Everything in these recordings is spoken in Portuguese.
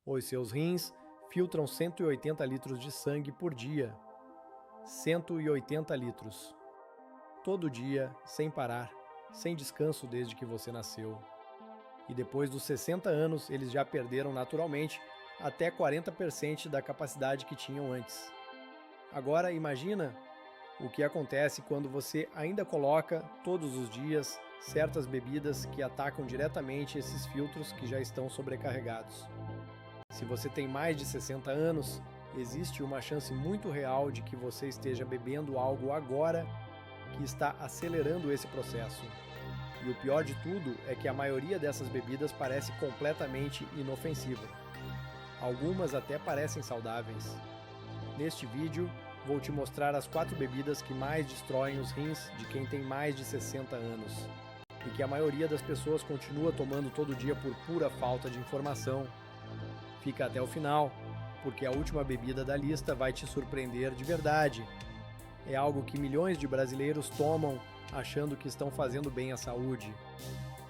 Os seus rins filtram 180 litros de sangue por dia. 180 litros. Todo dia, sem parar, sem descanso desde que você nasceu. E depois dos 60 anos, eles já perderam naturalmente até 40% da capacidade que tinham antes. Agora imagina o que acontece quando você ainda coloca, todos os dias, certas bebidas que atacam diretamente esses filtros que já estão sobrecarregados. Se você tem mais de 60 anos, existe uma chance muito real de que você esteja bebendo algo agora que está acelerando esse processo. E o pior de tudo é que a maioria dessas bebidas parece completamente inofensiva. Algumas até parecem saudáveis. Neste vídeo, vou te mostrar as 4 bebidas que mais destroem os rins de quem tem mais de 60 anos. E que a maioria das pessoas continua tomando todo dia por pura falta de informação. Fica até o final, porque a última bebida da lista vai te surpreender de verdade. É algo que milhões de brasileiros tomam achando que estão fazendo bem à saúde.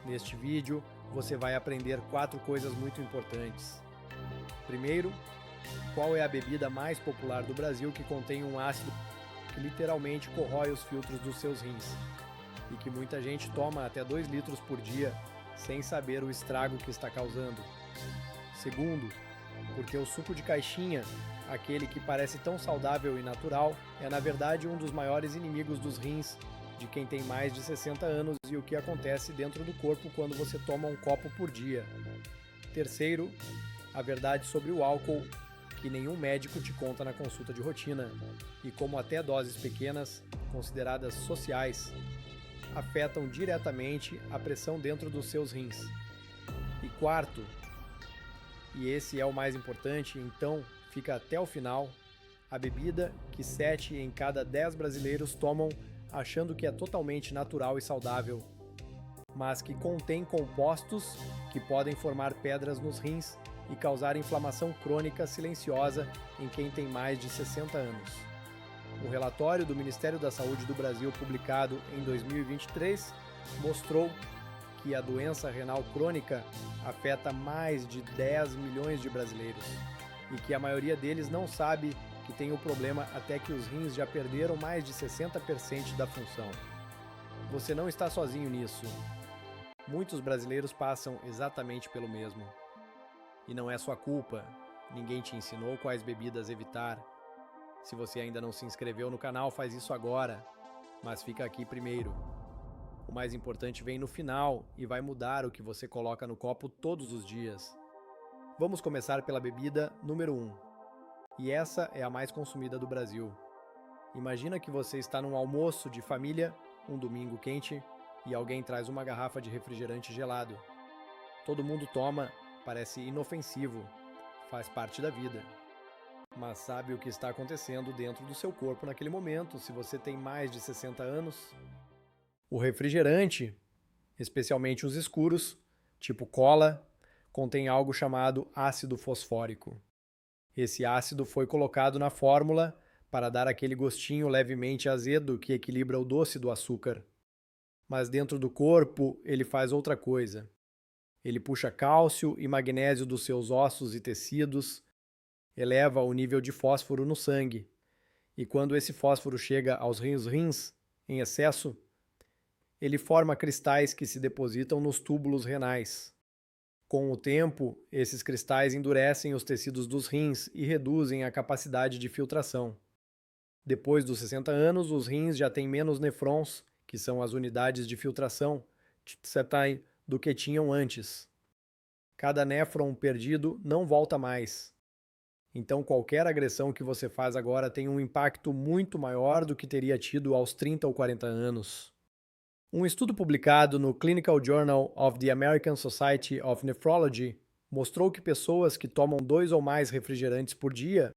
Neste vídeo, você vai aprender 4 coisas muito importantes. Primeiro, qual é a bebida mais popular do Brasil que contém um ácido que literalmente corrói os filtros dos seus rins e que muita gente toma até 2 litros por dia sem saber o estrago que está causando. Segundo, porque o suco de caixinha, aquele que parece tão saudável e natural, é na verdade um dos maiores inimigos dos rins de quem tem mais de 60 anos e o que acontece dentro do corpo quando você toma um copo por dia. Terceiro, a verdade sobre o álcool que nenhum médico te conta na consulta de rotina e como até doses pequenas, consideradas sociais, afetam diretamente a pressão dentro dos seus rins. E quarto, e esse é o mais importante, então fica até o final, a bebida que 7 em cada 10 brasileiros tomam achando que é totalmente natural e saudável, mas que contém compostos que podem formar pedras nos rins e causar inflamação crônica silenciosa em quem tem mais de 60 anos. O relatório do Ministério da Saúde do Brasil, publicado em 2023, mostrou que a doença renal crônica afeta mais de 10 milhões de brasileiros e que a maioria deles não sabe que tem o problema até que os rins já perderam mais de 60% da função. Você não está sozinho nisso. Muitos brasileiros passam exatamente pelo mesmo. E não é sua culpa. Ninguém te ensinou quais bebidas evitar. Se você ainda não se inscreveu no canal, faz isso agora. Mas fica aqui primeiro. O mais importante vem no final e vai mudar o que você coloca no copo todos os dias. Vamos começar pela bebida número 1. E essa é a mais consumida do Brasil. Imagina que você está num almoço de família, um domingo quente, e alguém traz uma garrafa de refrigerante gelado. Todo mundo toma, parece inofensivo, faz parte da vida. Mas sabe o que está acontecendo dentro do seu corpo naquele momento, se você tem mais de 60 anos? O refrigerante, especialmente os escuros, tipo cola, contém algo chamado ácido fosfórico. Esse ácido foi colocado na fórmula para dar aquele gostinho levemente azedo que equilibra o doce do açúcar. Mas dentro do corpo, ele faz outra coisa. Ele puxa cálcio e magnésio dos seus ossos e tecidos, eleva o nível de fósforo no sangue. E quando esse fósforo chega aos rins em excesso, ele forma cristais que se depositam nos túbulos renais. Com o tempo, esses cristais endurecem os tecidos dos rins e reduzem a capacidade de filtração. Depois dos 60 anos, os rins já têm menos nefrons, que são as unidades de filtração, do que tinham antes. Cada néfron perdido não volta mais. Então qualquer agressão que você faz agora tem um impacto muito maior do que teria tido aos 30 ou 40 anos. Um estudo publicado no Clinical Journal of the American Society of Nephrology mostrou que pessoas que tomam 2 ou mais refrigerantes por dia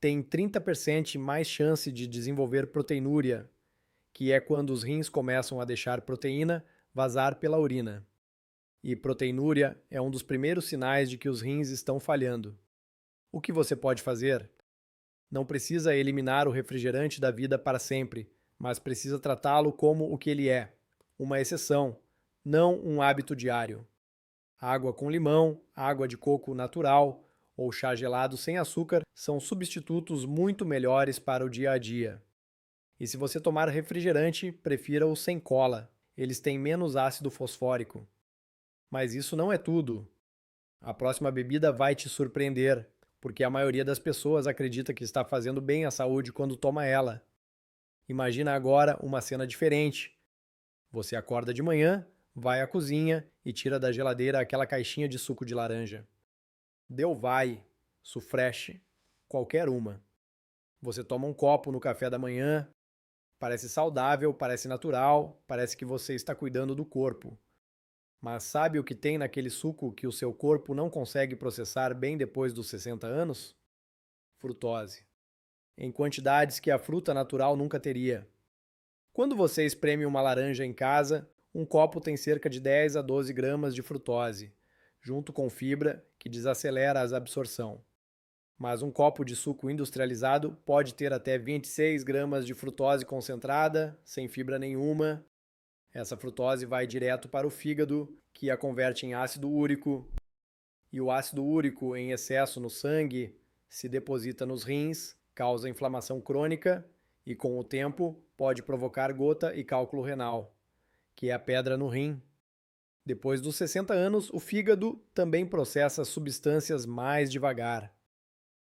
têm 30% mais chance de desenvolver proteinúria, que é quando os rins começam a deixar proteína vazar pela urina. E proteinúria é um dos primeiros sinais de que os rins estão falhando. O que você pode fazer? Não precisa eliminar o refrigerante da vida para sempre, mas precisa tratá-lo como o que ele é, uma exceção, não um hábito diário. Água com limão, água de coco natural ou chá gelado sem açúcar são substitutos muito melhores para o dia a dia. E se você tomar refrigerante, prefira o sem cola. Eles têm menos ácido fosfórico. Mas isso não é tudo. A próxima bebida vai te surpreender, porque a maioria das pessoas acredita que está fazendo bem à saúde quando toma ela. Imagina agora uma cena diferente. Você acorda de manhã, vai à cozinha e tira da geladeira aquela caixinha de suco de laranja. Deu vai, sufreche, qualquer uma. Você toma um copo no café da manhã, parece saudável, parece natural, parece que você está cuidando do corpo. Mas sabe o que tem naquele suco que o seu corpo não consegue processar bem depois dos 60 anos? Frutose. Em quantidades que a fruta natural nunca teria. Quando você espreme uma laranja em casa, um copo tem cerca de 10 a 12 gramas de frutose, junto com fibra, que desacelera a absorção. Mas um copo de suco industrializado pode ter até 26 gramas de frutose concentrada, sem fibra nenhuma. Essa frutose vai direto para o fígado, que a converte em ácido úrico, e o ácido úrico em excesso no sangue se deposita nos rins, causa inflamação crônica e, com o tempo, pode provocar gota e cálculo renal, que é a pedra no rim. Depois dos 60 anos, o fígado também processa substâncias mais devagar.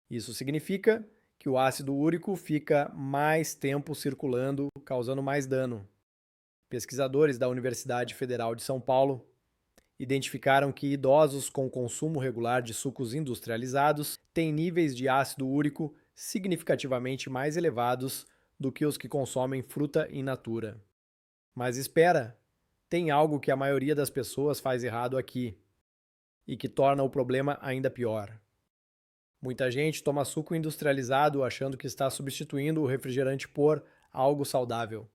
Isso significa que o ácido úrico fica mais tempo circulando, causando mais dano. Pesquisadores da Universidade Federal de São Paulo identificaram que idosos com consumo regular de sucos industrializados têm níveis de ácido úrico significativamente mais elevados do que os que consomem fruta in natura. Mas espera, tem algo que a maioria das pessoas faz errado aqui e que torna o problema ainda pior. Muita gente toma suco industrializado achando que está substituindo o refrigerante por algo saudável.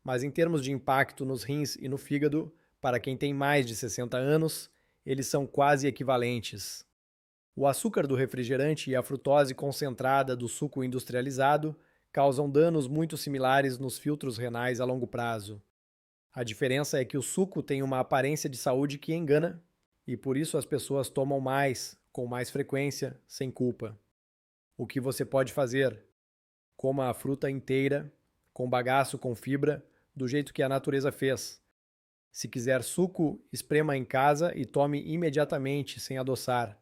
Mas em termos de impacto nos rins e no fígado, para quem tem mais de 60 anos, eles são quase equivalentes. O açúcar do refrigerante e a frutose concentrada do suco industrializado causam danos muito similares nos filtros renais a longo prazo. A diferença é que o suco tem uma aparência de saúde que engana, e por isso as pessoas tomam mais, com mais frequência, sem culpa. O que você pode fazer? Coma a fruta inteira, com bagaço com fibra, do jeito que a natureza fez. Se quiser suco, esprema em casa e tome imediatamente, sem adoçar.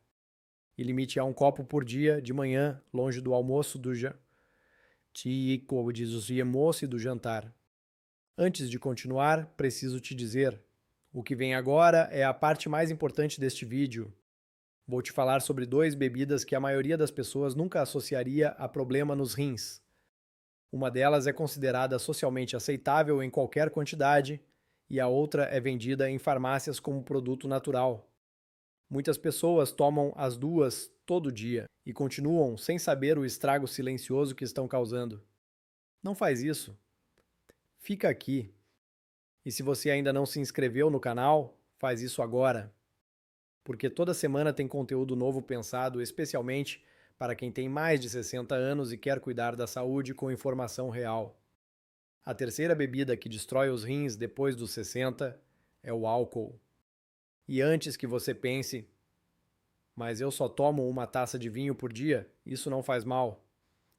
E limite a um copo por dia, de manhã, longe do almoço, do almoço e do jantar. Antes de continuar, preciso te dizer, o que vem agora é a parte mais importante deste vídeo. Vou te falar sobre 2 bebidas que a maioria das pessoas nunca associaria a problema nos rins. Uma delas é considerada socialmente aceitável em qualquer quantidade e a outra é vendida em farmácias como produto natural. Muitas pessoas tomam as duas todo dia e continuam sem saber o estrago silencioso que estão causando. Não faz isso. Fica aqui. E se você ainda não se inscreveu no canal, faz isso agora. Porque toda semana tem conteúdo novo pensado especialmente para quem tem mais de 60 anos e quer cuidar da saúde com informação real. A terceira bebida que destrói os rins depois dos 60 é o álcool. E antes que você pense, mas eu só tomo uma taça de vinho por dia, isso não faz mal.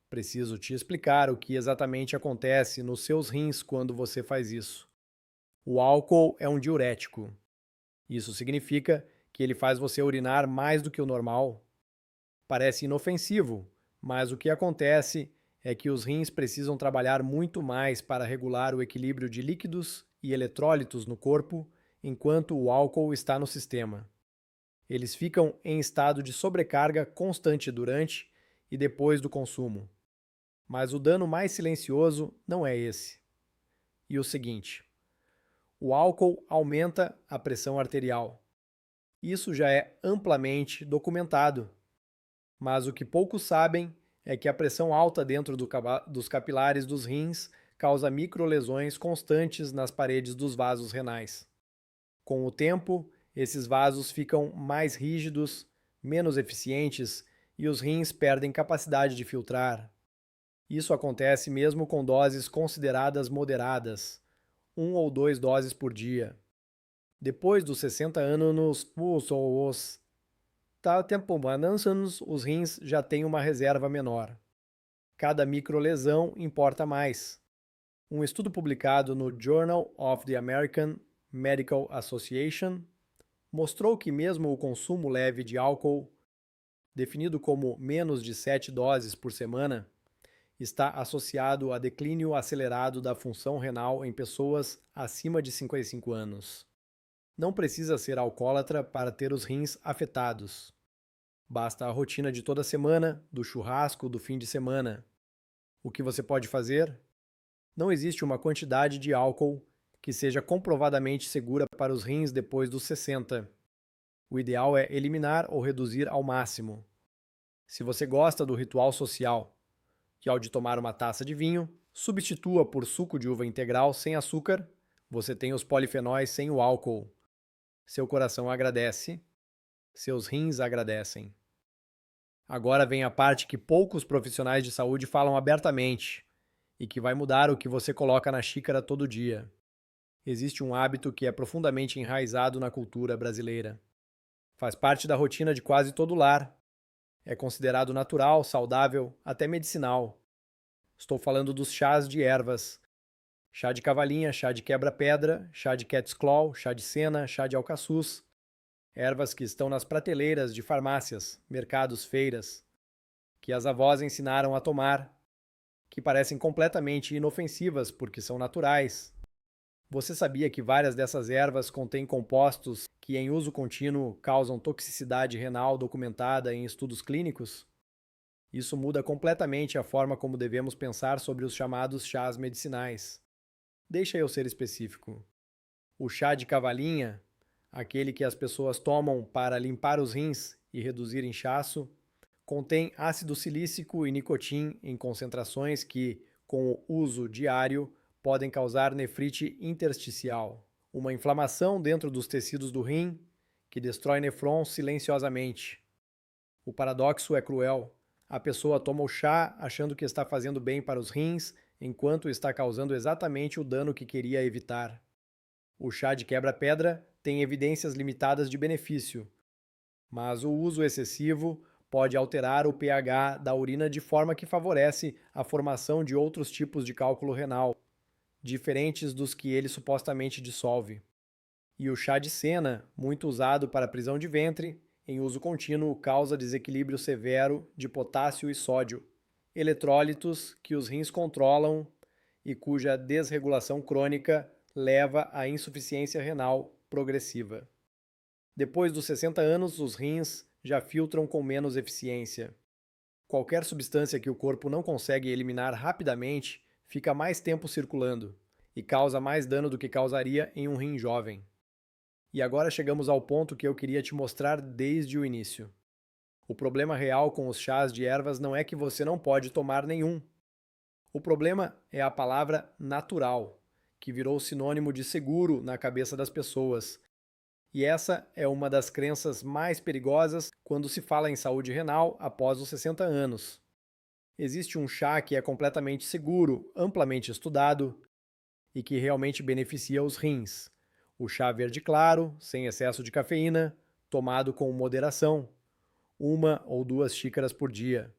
Preciso te explicar o que exatamente acontece nos seus rins quando você faz isso. O álcool é um diurético. Isso significa que ele faz você urinar mais do que o normal. Parece inofensivo, mas o que acontece é que os rins precisam trabalhar muito mais para regular o equilíbrio de líquidos e eletrólitos no corpo, enquanto o álcool está no sistema. Eles ficam em estado de sobrecarga constante durante e depois do consumo. Mas o dano mais silencioso não é esse. E o seguinte: o álcool aumenta a pressão arterial. Isso já é amplamente documentado. Mas o que poucos sabem é que a pressão alta dentro dos capilares dos rins causa microlesões constantes nas paredes dos vasos renais. Com o tempo, esses vasos ficam mais rígidos, menos eficientes e os rins perdem capacidade de filtrar. Isso acontece mesmo com doses consideradas moderadas, 1 ou 2 doses por dia. Depois dos 60 anos, Tal tempo avançando, os rins já têm uma reserva menor. Cada microlesão importa mais. Um estudo publicado no Journal of the American Medical Association mostrou que mesmo o consumo leve de álcool, definido como menos de 7 doses por semana, está associado a declínio acelerado da função renal em pessoas acima de 55 anos. Não precisa ser alcoólatra para ter os rins afetados. Basta a rotina de toda semana, do churrasco do fim de semana. O que você pode fazer? Não existe uma quantidade de álcool que seja comprovadamente segura para os rins depois dos 60. O ideal é eliminar ou reduzir ao máximo. Se você gosta do ritual social, que ao de tomar uma taça de vinho, substitua por suco de uva integral sem açúcar, você tem os polifenóis sem o álcool. Seu coração agradece, seus rins agradecem. Agora vem a parte que poucos profissionais de saúde falam abertamente e que vai mudar o que você coloca na xícara todo dia. Existe um hábito que é profundamente enraizado na cultura brasileira. Faz parte da rotina de quase todo lar. É considerado natural, saudável, até medicinal. Estou falando dos chás de ervas. Chá de cavalinha, chá de quebra-pedra, chá de cat's claw, chá de sena, chá de alcaçuz. Ervas que estão nas prateleiras de farmácias, mercados, feiras. Que as avós ensinaram a tomar. Que parecem completamente inofensivas porque são naturais. Você sabia que várias dessas ervas contêm compostos que, em uso contínuo, causam toxicidade renal documentada em estudos clínicos? Isso muda completamente a forma como devemos pensar sobre os chamados chás medicinais. Deixa eu ser específico. O chá de cavalinha, aquele que as pessoas tomam para limpar os rins e reduzir inchaço, contém ácido silícico e nicotina em concentrações que, com o uso diário, podem causar nefrite intersticial, uma inflamação dentro dos tecidos do rim que destrói nefrons silenciosamente. O paradoxo é cruel. A pessoa toma o chá achando que está fazendo bem para os rins, enquanto está causando exatamente o dano que queria evitar. O chá de quebra-pedra tem evidências limitadas de benefício, mas o uso excessivo pode alterar o pH da urina de forma que favorece a formação de outros tipos de cálculo renal, diferentes dos que ele supostamente dissolve. E o chá de sena, muito usado para prisão de ventre, em uso contínuo causa desequilíbrio severo de potássio e sódio, eletrólitos que os rins controlam e cuja desregulação crônica leva à insuficiência renal progressiva. Depois dos 60 anos, os rins já filtram com menos eficiência. Qualquer substância que o corpo não consegue eliminar rapidamente fica mais tempo circulando e causa mais dano do que causaria em um rim jovem. E agora chegamos ao ponto que eu queria te mostrar desde o início. O problema real com os chás de ervas não é que você não pode tomar nenhum. O problema é a palavra natural, que virou sinônimo de seguro na cabeça das pessoas. E essa é uma das crenças mais perigosas quando se fala em saúde renal após os 60 anos. Existe um chá que é completamente seguro, amplamente estudado e que realmente beneficia os rins. O chá verde claro, sem excesso de cafeína, tomado com moderação, 1 ou 2 xícaras por dia.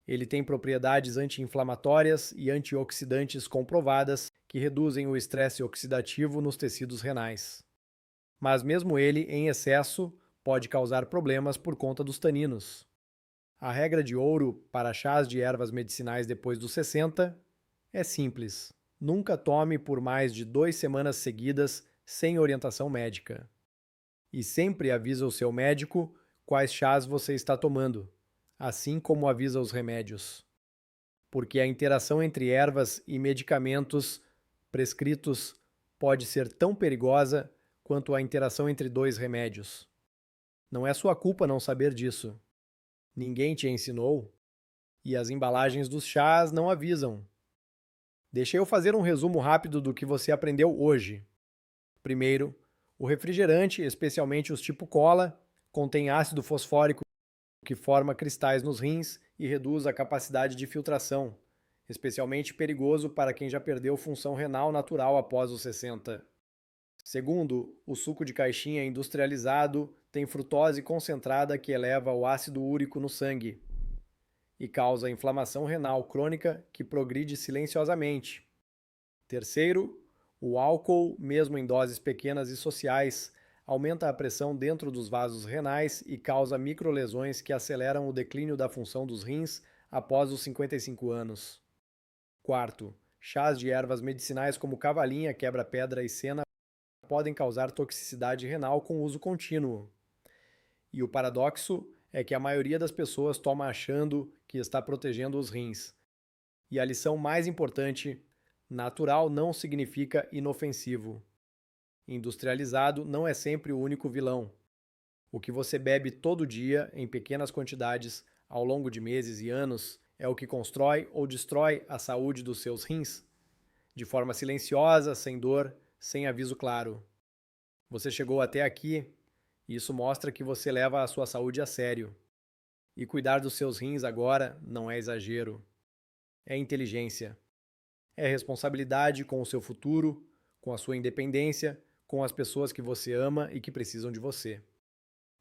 Ele tem propriedades anti-inflamatórias e antioxidantes comprovadas que reduzem o estresse oxidativo nos tecidos renais. Mas mesmo ele, em excesso, pode causar problemas por conta dos taninos. A regra de ouro para chás de ervas medicinais depois dos 60 é simples. Nunca tome por mais de 2 semanas seguidas sem orientação médica. E sempre avisa o seu médico quais chás você está tomando, assim como avisa os remédios. Porque a interação entre ervas e medicamentos prescritos pode ser tão perigosa quanto a interação entre 2 remédios. Não é sua culpa não saber disso. Ninguém te ensinou e as embalagens dos chás não avisam. Deixa eu fazer um resumo rápido do que você aprendeu hoje. Primeiro, o refrigerante, especialmente os tipo cola, contém ácido fosfórico que forma cristais nos rins e reduz a capacidade de filtração, especialmente perigoso para quem já perdeu função renal natural após os 60. Segundo, o suco de caixinha industrializado tem frutose concentrada que eleva o ácido úrico no sangue e causa inflamação renal crônica que progride silenciosamente. Terceiro, o álcool, mesmo em doses pequenas e sociais, aumenta a pressão dentro dos vasos renais e causa microlesões que aceleram o declínio da função dos rins após os 55 anos. Quarto, chás de ervas medicinais como cavalinha, quebra-pedra e sena podem causar toxicidade renal com uso contínuo. E o paradoxo é que a maioria das pessoas toma achando que está protegendo os rins. E a lição mais importante: natural não significa inofensivo. Industrializado não é sempre o único vilão. O que você bebe todo dia, em pequenas quantidades, ao longo de meses e anos, é o que constrói ou destrói a saúde dos seus rins, de forma silenciosa, sem dor, sem aviso claro. Você chegou até aqui, e isso mostra que você leva a sua saúde a sério. E cuidar dos seus rins agora não é exagero, é inteligência. É responsabilidade com o seu futuro, com a sua independência, com as pessoas que você ama e que precisam de você.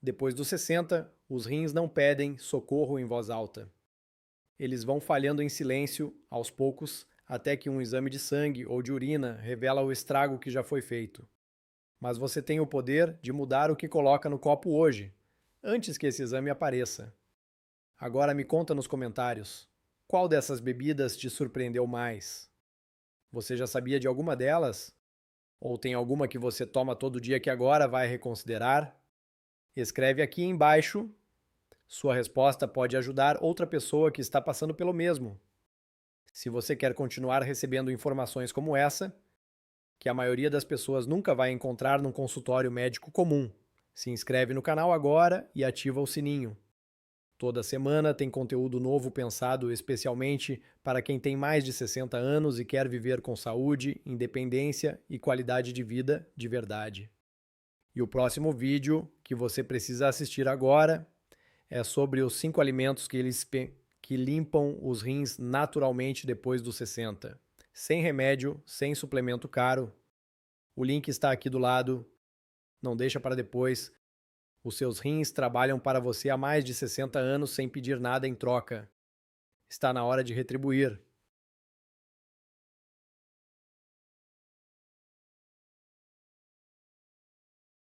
Depois dos 60, os rins não pedem socorro em voz alta. Eles vão falhando em silêncio, aos poucos, até que um exame de sangue ou de urina revela o estrago que já foi feito. Mas você tem o poder de mudar o que coloca no copo hoje, antes que esse exame apareça. Agora me conta nos comentários, qual dessas bebidas te surpreendeu mais? Você já sabia de alguma delas? Ou tem alguma que você toma todo dia que agora vai reconsiderar? Escreve aqui embaixo. Sua resposta pode ajudar outra pessoa que está passando pelo mesmo. Se você quer continuar recebendo informações como essa, que a maioria das pessoas nunca vai encontrar num consultório médico comum, se inscreve no canal agora e ativa o sininho. Toda semana tem conteúdo novo pensado especialmente para quem tem mais de 60 anos e quer viver com saúde, independência e qualidade de vida de verdade. E o próximo vídeo que você precisa assistir agora é sobre os 5 alimentos que limpam os rins naturalmente depois dos 60. Sem remédio, sem suplemento caro. O link está aqui do lado. Não deixa para depois. Os seus rins trabalham para você há mais de 60 anos sem pedir nada em troca. Está na hora de retribuir.